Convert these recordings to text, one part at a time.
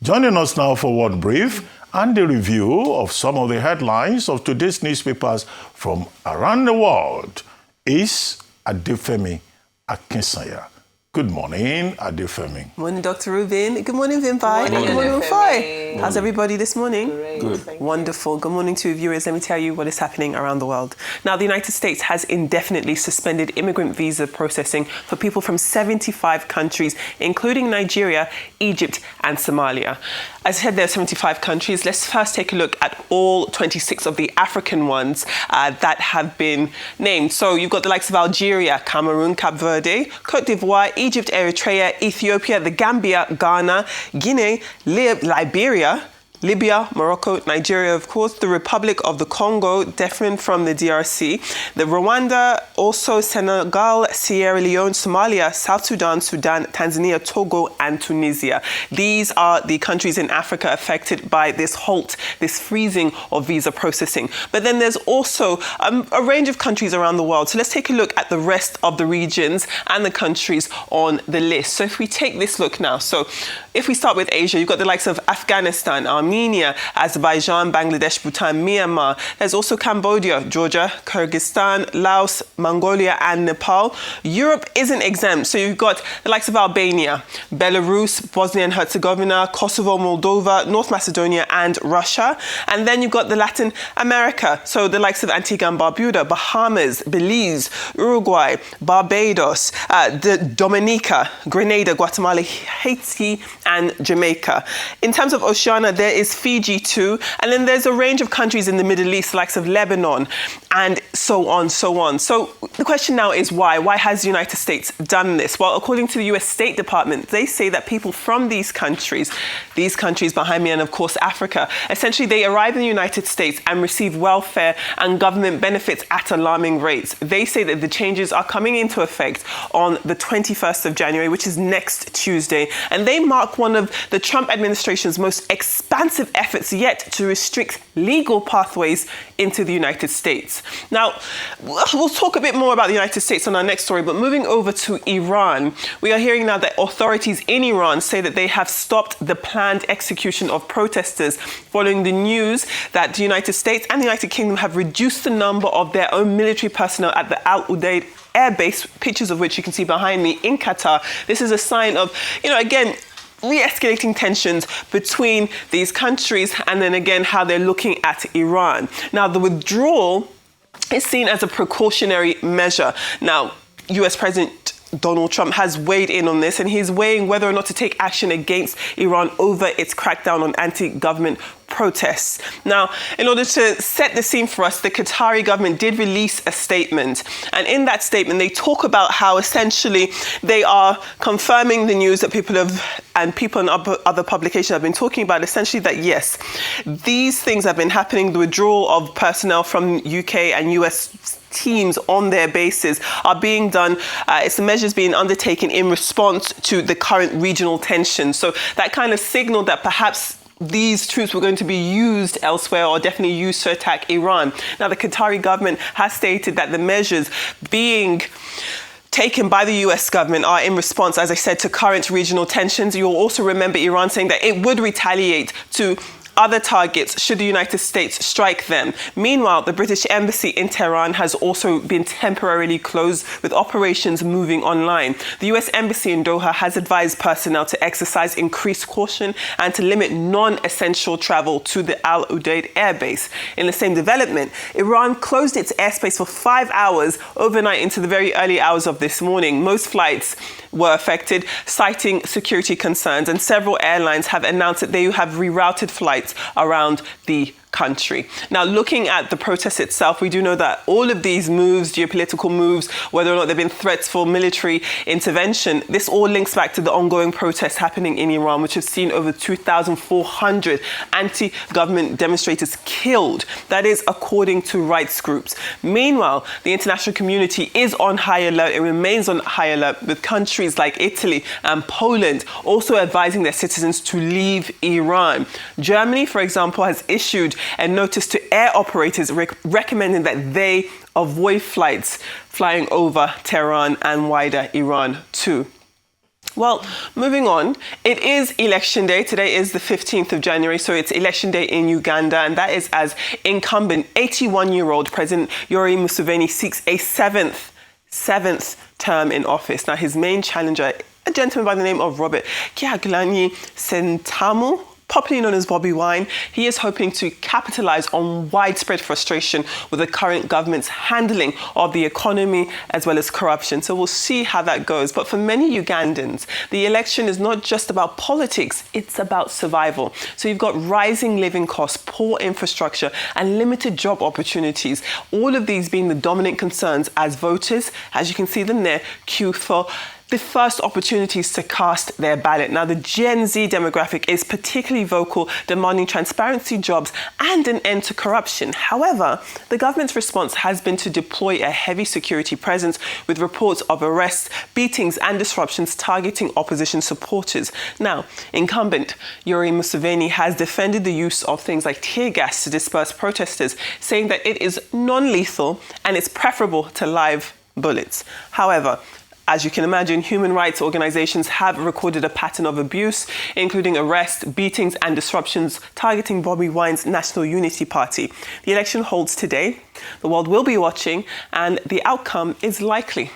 Joining us now for World Brief and the review of some of the headlines of today's newspapers from around the world is Adefemi Akinsanya. Good morning, Adefemi. Morning, Dr. Rubin. Good morning, Vimpai. Good morning, Rufai. How's everybody this morning? Great. Good. Wonderful. Good morning to viewers. Let me tell you what is happening around the world. Now, the United States has indefinitely suspended immigrant visa processing for people from 75 countries, including Nigeria, Egypt, and Somalia. As I said, there are 75 countries. Let's first take a look at all 26 of the African ones that have been named. So you've got the likes of Algeria, Cameroon, Cape Verde, Cote d'Ivoire, Egypt, Eritrea, Ethiopia, the Gambia, Ghana, Guinea, Liberia, Libya, Morocco, Nigeria, of course, the Republic of the Congo, different from the DRC, the Rwanda, also Senegal, Sierra Leone, Somalia, South Sudan, Tanzania, Togo, and Tunisia. These are the countries in Africa affected by this halt, this freezing of visa processing. But then there's also a range of countries around the world. So let's take a look at the rest of the regions and the countries on the list. So if we take this look now, so if we start with Asia, you've got the likes of Afghanistan, Armenia, Azerbaijan, Bangladesh, Bhutan, Myanmar. There's also Cambodia, Georgia, Kyrgyzstan, Laos, Mongolia, and Nepal. Europe isn't exempt. So you've got the likes of Albania, Belarus, Bosnia and Herzegovina, Kosovo, Moldova, North Macedonia, and Russia. And then you've got the Latin America. So the likes of Antigua and Barbuda, Bahamas, Belize, Uruguay, Barbados, the Dominica, Grenada, Guatemala, Haiti, and Jamaica. In terms of Oceania, there is Fiji too, and then there's a range of countries in the Middle East, likes of Lebanon, and so on. So the question now is why? Why has the United States done this? Well, according to the US State Department, they say that people from these countries behind me, and of course Africa, essentially they arrive in the United States and receive welfare and government benefits at alarming rates. They say that the changes are coming into effect on the 21st of January, which is next Tuesday, and they mark one of the Trump administration's most expansive efforts yet to restrict legal pathways into the United States. Now, we'll talk a bit more about the United States on our next story, but moving over to Iran, we are hearing now that authorities in Iran say that they have stopped the planned execution of protesters following the news that the United States and the United Kingdom have reduced the number of their own military personnel at the Al Udeid air base, pictures of which you can see behind me in Qatar. This is a sign of, again, re-escalating tensions between these countries, and then again how they're looking at Iran. Now, the withdrawal is seen as a precautionary measure. Now, US President Donald Trump has weighed in on this, and he's weighing whether or not to take action against Iran over its crackdown on anti-government protests. Now, in order to set the scene for us, the Qatari government did release a statement. And in that statement, they talk about how essentially they are confirming the news that people in other publications have been talking about, essentially that yes, these things have been happening. The withdrawal of personnel from UK and US teams on their bases are being done. It's the measures being undertaken in response to the current regional tensions. So that kind of signaled that perhaps these troops were going to be used elsewhere, or definitely used to attack Iran. Now, the Qatari government has stated that the measures being taken by the US government are in response, as I said, to current regional tensions. You'll also remember Iran saying that it would retaliate to other targets should the United States strike them. Meanwhile, the British embassy in Tehran has also been temporarily closed, with operations moving online. The US embassy in Doha has advised personnel to exercise increased caution and to limit non-essential travel to the Al Udeid airbase. In the same development, Iran closed its airspace for 5 hours overnight into the very early hours of this morning. Most flights were affected, citing security concerns, and several airlines have announced that they have rerouted flights around the country. Now, looking at the protest itself, we do know that all of these moves, geopolitical moves, whether or not there have been threats for military intervention, this all links back to the ongoing protests happening in Iran, which have seen over 2,400 anti-government demonstrators killed. That is according to rights groups. Meanwhile, the international community is on high alert. It remains on high alert, with countries like Italy and Poland also advising their citizens to leave Iran. Germany, for example, has issued a notice to air operators recommending that they avoid flights flying over Tehran and wider Iran too. Well, moving on, it is election day. Today is the 15th of January, so it's election day in Uganda, and that is as incumbent 81-year-old President Yoweri Museveni seeks a seventh term in office. Now, his main challenger, a gentleman by the name of Robert Kyagulanyi Ssentamu, popularly known as Bobby Wine, he is hoping to capitalize on widespread frustration with the current government's handling of the economy as well as corruption. So we'll see how that goes. But for many Ugandans, the election is not just about politics, it's about survival. So you've got rising living costs, poor infrastructure, and limited job opportunities. All of these being the dominant concerns as voters, as you can see them there, queue for the first opportunities to cast their ballot. Now, the Gen Z demographic is particularly vocal, demanding transparency, jobs, and an end to corruption. However, the government's response has been to deploy a heavy security presence with reports of arrests, beatings, and disruptions targeting opposition supporters. Now, incumbent Yoweri Museveni has defended the use of things like tear gas to disperse protesters, saying that it is non-lethal and it's preferable to live bullets. However, as you can imagine, human rights organizations have recorded a pattern of abuse, including arrests, beatings, and disruptions targeting Bobby Wine's National Unity Party. The election holds today. The world will be watching, and the outcome is likely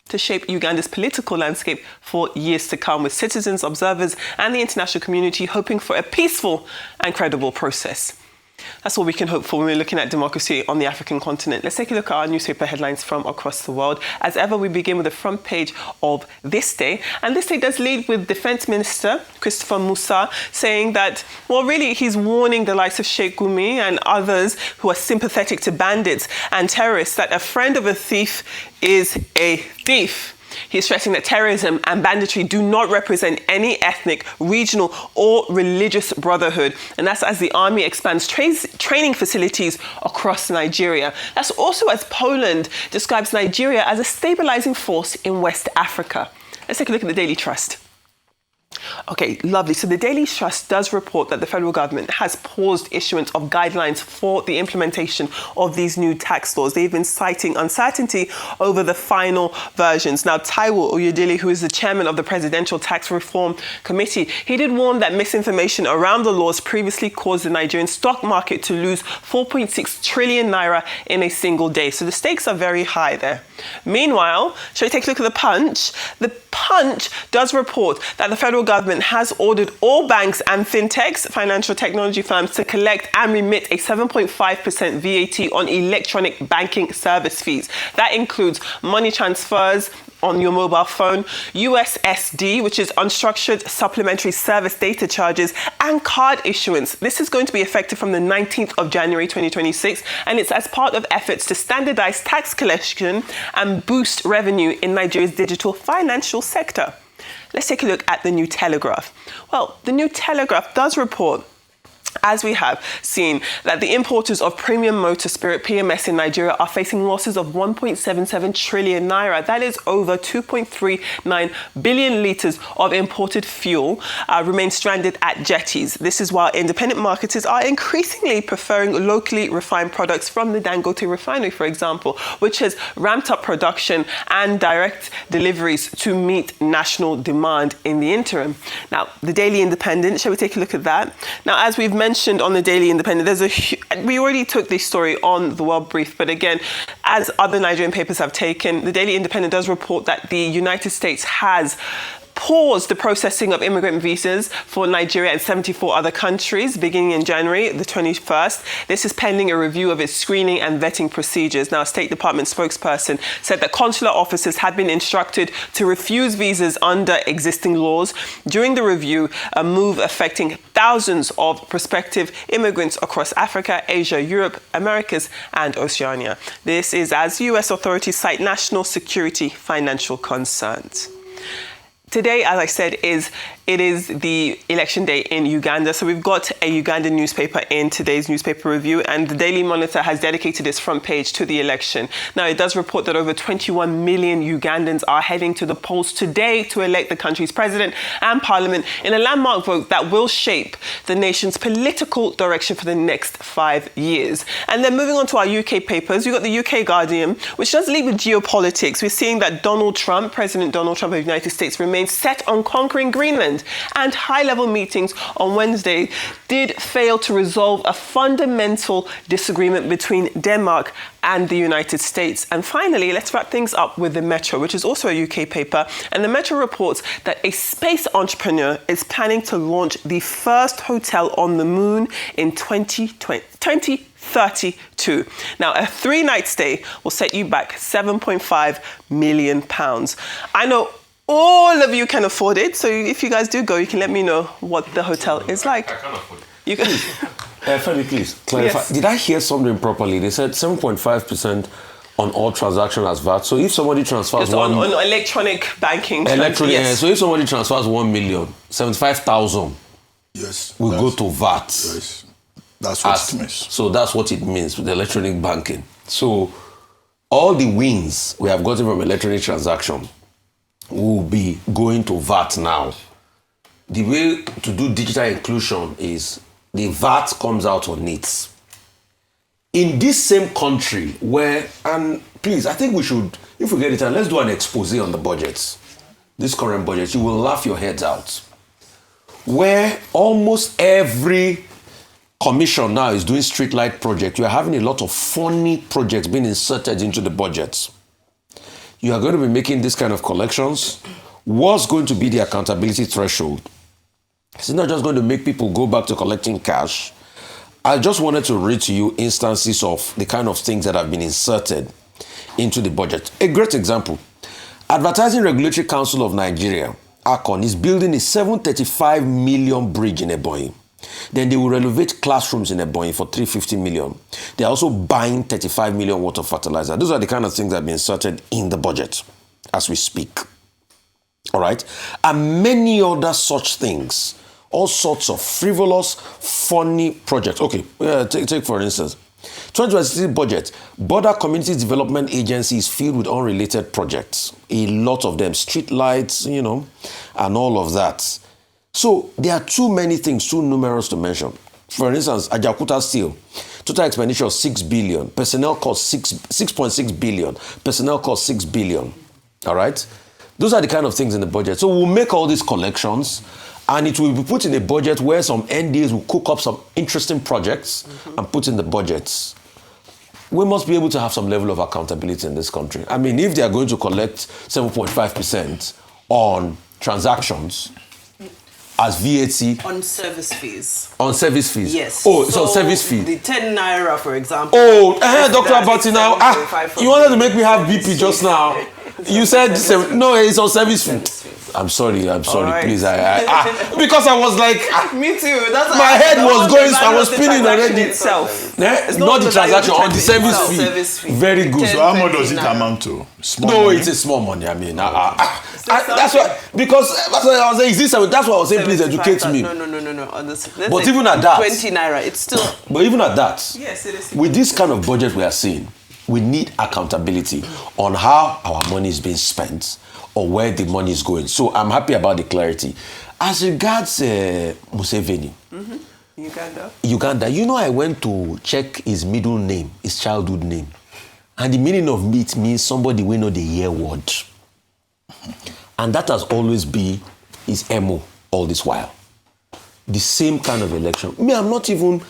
to shape Uganda's political landscape for years to come, with citizens, observers, and the international community hoping for a peaceful and credible process. That's all we can hope for when we're looking at democracy on the African continent. Let's take a look at our newspaper headlines from across the world. As ever, we begin with the front page of This Day. And This Day does lead with Defense Minister Christopher Musa saying that, well, really, he's warning the likes of Sheikh Gumi and others who are sympathetic to bandits and terrorists that a friend of a thief is a thief. He is stressing that terrorism and banditry do not represent any ethnic, regional, or religious brotherhood. And that's as the army expands training facilities across Nigeria. That's also as Poland describes Nigeria as a stabilizing force in West Africa. Let's take a look at the Daily Trust. Okay, lovely. So the Daily Trust does report that the federal government has paused issuance of guidelines for the implementation of these new tax laws. They've been citing uncertainty over the final versions. Now, Taiwo Oyedele, who is the chairman of the Presidential Tax Reform Committee, he did warn that misinformation around the laws previously caused the Nigerian stock market to lose 4.6 trillion naira in a single day. So the stakes are very high there. Meanwhile, shall we take a look at the Punch? The Punch does report that the federal government has ordered all banks and fintechs, financial technology firms, to collect and remit a 7.5% VAT on electronic banking service fees. That includes money transfers on your mobile phone, USSD, which is unstructured supplementary service data charges, and card issuance. This is going to be effective from the 19th of January 2026, and it's as part of efforts to standardize tax collection and boost revenue in Nigeria's digital financial sector. Let's take a look at the New Telegraph. Well, the New Telegraph does report, as we have seen, that the importers of premium motor spirit PMS in Nigeria are facing losses of 1.77 trillion naira. That is over 2.39 billion litres of imported fuel remain stranded at jetties. This is while independent marketers are increasingly preferring locally refined products from the Dangote refinery, for example, which has ramped up production and direct deliveries to meet national demand in the interim. Now, the Daily Independent, shall we take a look at that? Now, as we've mentioned on the Daily Independent, we already took this story on the World Brief, but again, as other Nigerian papers have taken, the Daily Independent does report that the United States has paused the processing of immigrant visas for Nigeria and 74 other countries beginning in January the 21st. This is pending a review of its screening and vetting procedures. Now, a State Department spokesperson said that consular officers had been instructed to refuse visas under existing laws. During the review, a move affecting thousands of prospective immigrants across Africa, Asia, Europe, Americas, and Oceania. This is as U.S. authorities cite national security financial concerns. Today, as I said, it is the election day in Uganda. So we've got a Ugandan newspaper in today's newspaper review, and the Daily Monitor has dedicated its front page to the election. Now, it does report that over 21 million Ugandans are heading to the polls today to elect the country's president and parliament in a landmark vote that will shape the nation's political direction for the next 5 years. And then moving on to our UK papers, we've got the UK Guardian, which does lead with geopolitics. We're seeing that President Donald Trump of the United States remains remains set on conquering Greenland, and high-level meetings on Wednesday did fail to resolve a fundamental disagreement between Denmark and the United States. And finally, let's wrap things up with the Metro, which is also a UK paper. And the Metro reports that a space entrepreneur is planning to launch the first hotel on the moon in 2032. Now, a 3-night stay will set you back £7.5 million. I know all of you can afford it, so if you guys do go, you can let me know what the hotel is like. I can't afford it. You can. Femi, please clarify. Yes. Did I hear something properly? They said 7.5% on all transactions as VAT. So if somebody transfers Just on electronic banking. Yes. So if somebody transfers 1 million, 75,000 Yes. will go to VAT. Yes. That's what it means. So that's what it means with electronic banking. So all the wins we have gotten from electronic transaction will be going to VAT now. The way to do digital inclusion is the VAT comes out on it. In this same country where, and please, I think we should, if we get it, let's do an expose on the budgets. This current budget, you will laugh your heads out. Where almost every commission now is doing street light project, you are having a lot of funny projects being inserted into the budgets. You are going to be making this kind of collections. What's going to be the accountability threshold? It's not just going to make people go back to collecting cash. I just wanted to read to you instances of the kind of things that have been inserted into the budget. A great example. Advertising Regulatory Council of Nigeria, ACON, is building a 735 million bridge in Ebonyi. Then they will renovate classrooms in Ebonyi for 350 million. They're also buying 35 million worth of fertilizer. Those are the kind of things that have been inserted in the budget as we speak. All right? And many other such things. All sorts of frivolous, funny projects. Okay, take for instance, 2023 budget, Border Community Development Agency is filled with unrelated projects. A lot of them, street lights, and all of that. So there are too many things, too numerous to mention. For instance, Ajakuta Steel, total expenditure of 6 billion, personnel cost 6.6 billion, personnel cost 6 billion. All right? Those are the kind of things in the budget. So we'll make all these collections, and it will be put in a budget where some NDAs will cook up some interesting projects and put in the budgets. We must be able to have some level of accountability in this country. I mean, if they are going to collect 7.5% on transactions as VAT. On service fees. On service fees? Yes. Oh, so service fee. The 10 naira, for example. Oh, Dr. Abati now. You wanted to make me have BP just now. You said, no, it's on service fee. I'm sorry, right. Please. Because I was like, me too. That's my head was going, I was spinning already. Itself. Not the transaction, on the service fee. Very good. So how much does it amount to? Small No, money? it's a small money. I mean, that's why, because that's why I was saying, that's why I was saying, please educate me. No. But even at that, 20 naira, it's still. But even at that, Yes, it is. with this kind of budget we are seeing, we need accountability on how our money is being spent or where the money is going. So I'm happy about the clarity. As regards Museveni, Uganda, I went to check his middle name, his childhood name. And the meaning of it means somebody we know the year word. And that has always been his MO all this while. The same kind of election. I'm not even...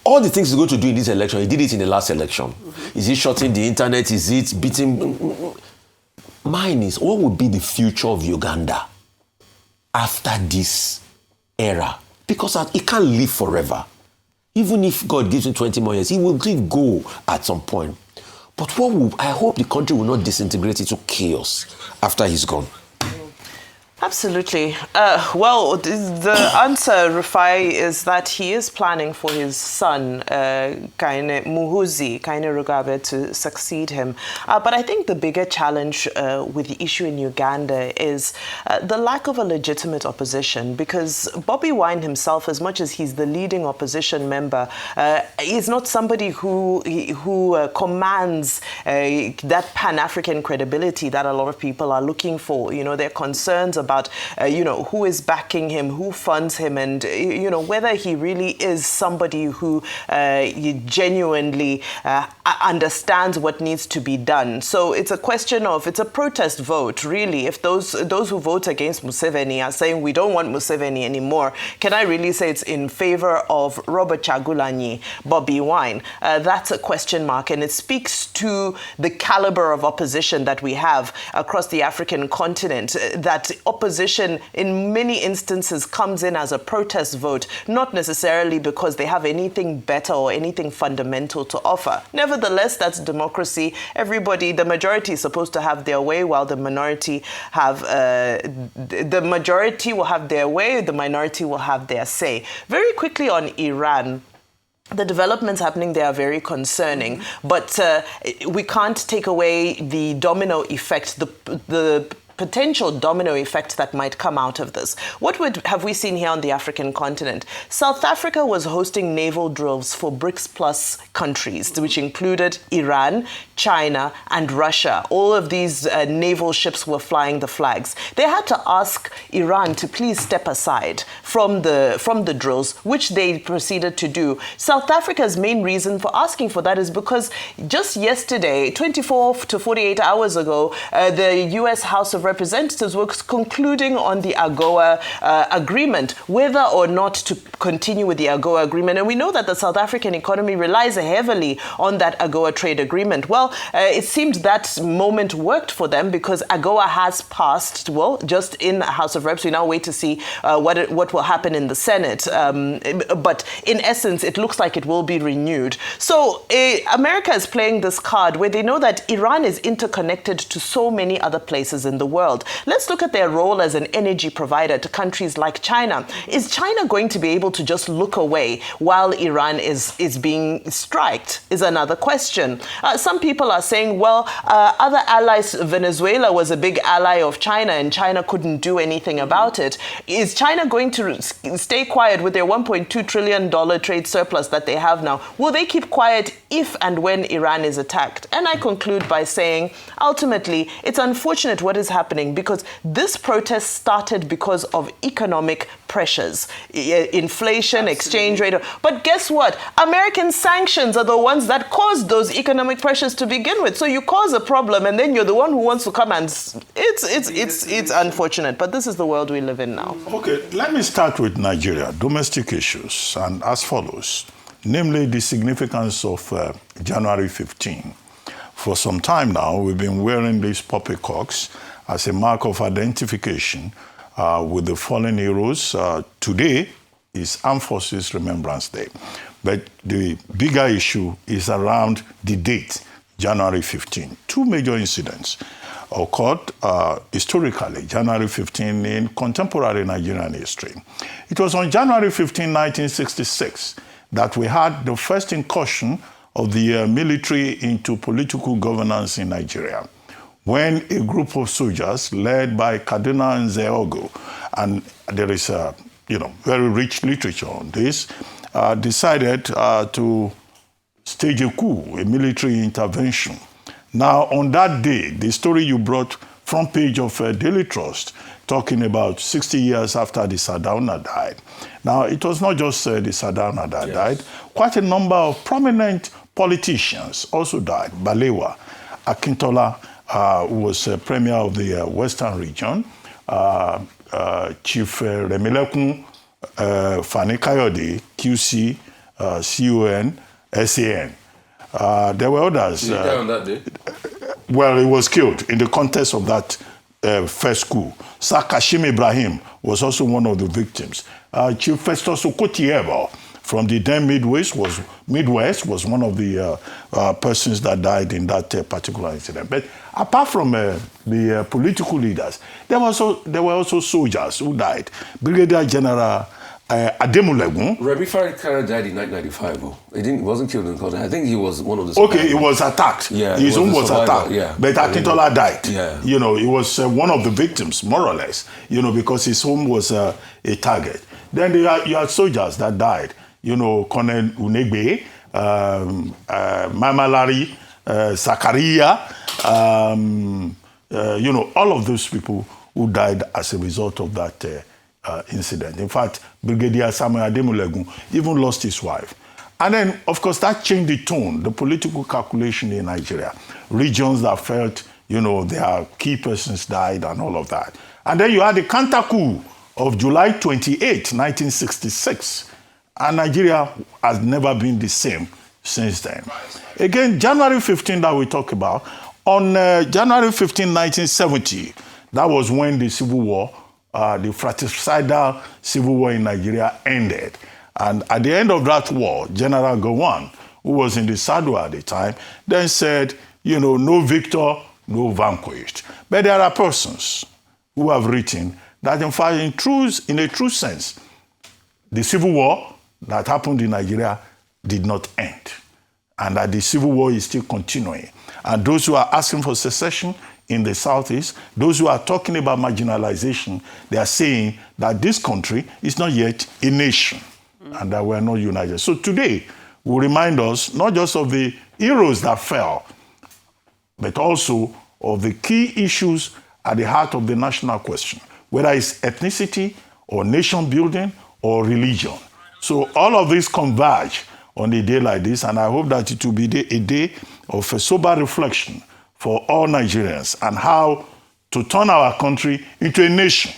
all the things he's going to do in this election, he did it in the last election. Is he shutting the internet? Is it beating... Mine is, what would be the future of Uganda after this era? Because he can't live forever. Even if God gives him 20 more years, he will go at some point. But I hope the country will not disintegrate into chaos after he's gone. Absolutely. Well, the answer, Rufai, is that he is planning for his son, Kaine Rugabe, to succeed him. But I think the bigger challenge with the issue in Uganda is the lack of a legitimate opposition, because Bobi Wine himself, as much as he's the leading opposition member, is not somebody who commands that Pan-African credibility that a lot of people are looking for. Their concerns about who is backing him, who funds him, and whether he really is somebody who genuinely understands what needs to be done. So it's a question of, it's a protest vote, really. If those who vote against Museveni are saying we don't want Museveni anymore, can I really say it's in favor of Robert Chagulanyi, Bobby Wine? That's a question mark, and it speaks to the caliber of opposition that we have across the African continent. That opposition in many instances comes in as a protest vote, not necessarily because they have anything better or anything fundamental to offer. Nevertheless, that's democracy. Everybody, the majority is supposed to have their way, while the minority have the majority will have their way, the minority will have their say. Very quickly on Iran. The developments happening there are very concerning, but we can't take away the domino effect, the potential domino effect that might come out of this. What have we seen here on the African continent? South Africa was hosting naval drills for BRICS plus countries, which included Iran, China, and Russia. All of these naval ships were flying the flags. They had to ask Iran to please step aside from the drills, which they proceeded to do. South Africa's main reason for asking for that is because just yesterday, 24 to 48 hours ago, the U.S. House of Representatives was concluding on the AGOA agreement, whether or not to continue with the AGOA agreement. And we know that the South African economy relies heavily on that AGOA trade agreement. Well, it seemed that moment worked for them because AGOA has passed, well, just in the House of Reps. We now wait to see what will happen in the Senate. But in essence, it looks like it will be renewed. So America is playing this card where they know that Iran is interconnected to so many other places in the world. Let's look at their role as an energy provider to countries like China. Is China going to be able to just look away while Iran is being striked? Is another question. Some people are saying, well, other allies, Venezuela was a big ally of China and China couldn't do anything about it. Is China going to stay quiet with their $1.2 trillion trade surplus that they have now? Will they keep quiet if and when Iran is attacked? And I conclude by saying, ultimately, it's unfortunate what is happening because this protest started because of economic pressures, inflation, exchange rate. But guess what? American sanctions are the ones that caused those economic pressures to begin with. So you cause a problem and then you're the one who wants to come and it's unfortunate. But this is the world we live in now. Okay, let me start with Nigeria, domestic issues, and as follows. Namely, the significance of January 15. For some time now, we've been wearing these poppycocks as a mark of identification with the fallen heroes. Today is Armed Forces Remembrance Day. But the bigger issue is around the date, January 15. Two major incidents occurred historically, January 15, in contemporary Nigerian history. It was on January 15, 1966, that we had the first incursion of the military into political governance in Nigeria, when a group of soldiers led by Cardinal Nzeogo, and there is a very rich literature on this, decided to stage a coup, a military intervention. Now, on that day, the story you brought, front page of Daily Trust, talking about 60 years after the Sardauna died. Now, it was not just the Sardauna that died. Quite a number of prominent politicians also died. Balewa, Akintola, who was Premier of the Western Region, Chief Remilekun Fani Kayode, QC, CON, SAN. There were others. Did he die on that day? Well, he was killed in the context of that first coup. Sir Kashim Ibrahim was also one of the victims. Chief Festus Okotiebo from the then Midwest was one of the persons that died in that particular incident. But apart from the political leaders, there were also soldiers who died. Brigadier General Ademulegun. Rabi Farid Kara died in 1995. Oh. He wasn't killed in the country. I think he was one of the Okay, he was attacked. Yeah, his own was attacked. Yeah. But Akintola died. Yeah. He was one of the victims, more or less, because his home was a target. Then you had soldiers that died. Colonel Unegbe, Mamalari, Zakaria, all of those people who died as a result of that incident. In fact, Brigadier Samuel Ademulegun even lost his wife. And then, of course, that changed the tone, the political calculation in Nigeria. Regions that felt, their key persons died and all of that. And then you had the counter coup of July 28, 1966. And Nigeria has never been the same since then. Again, January 15 that we talk about, on January 15, 1970, that was when the civil war, the fratricidal civil war in Nigeria ended. And at the end of that war, General Gowon, who was in the saddle at the time, then said, no victor, no vanquished. But there are persons who have written that, in fact, in a true sense, the civil war that happened in Nigeria did not end, and that the civil war is still continuing. And those who are asking for secession in the Southeast, those who are talking about marginalization, they are saying that this country is not yet a nation and that we are not united. So today, we remind us not just of the heroes that fell, but also of the key issues at the heart of the national question, whether it's ethnicity or nation building or religion. So all of these converge on a day like this, and I hope that it will be a day of a sober reflection for all Nigerians and how to turn our country into a nation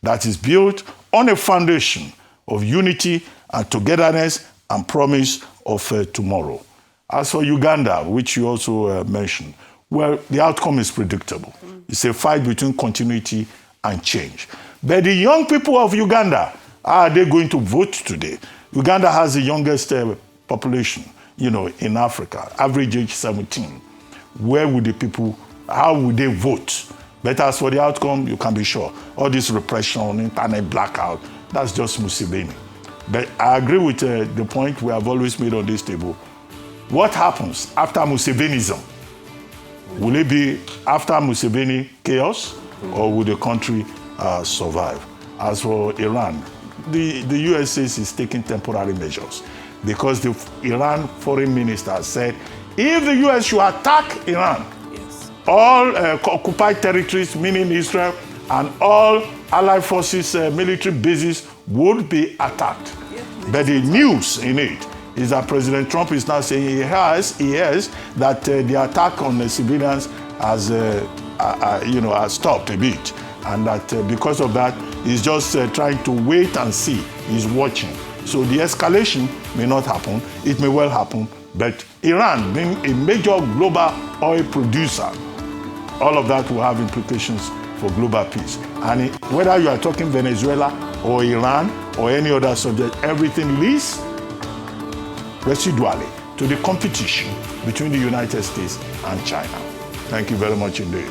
that is built on a foundation of unity and togetherness and promise of tomorrow. As for Uganda, which you also mentioned, well, the outcome is predictable. It's a fight between continuity and change. But the young people of Uganda, how are they going to vote today? Uganda has the youngest population, in Africa, average age 17. Where would the people, how would they vote? But as for the outcome, you can be sure. All this repression, internet blackout, that's just Museveni. But I agree with the point we have always made on this table. What happens after Musevenism? Will it be after Museveni chaos, or will the country survive? As for Iran, the US is taking temporary measures because the Iran foreign minister said if the US should attack Iran, all occupied territories, meaning Israel, and all allied forces military bases would be attacked. But the news in it is that President Trump is now saying he has that the attack on the civilians has stopped a bit, and that because of that, he's just trying to wait and see. He's watching. So the escalation may not happen. It may well happen. But Iran, being a major global oil producer, all of that will have implications for global peace. And whether you are talking Venezuela or Iran or any other subject, everything leads residually to the competition between the United States and China. Thank you very much indeed.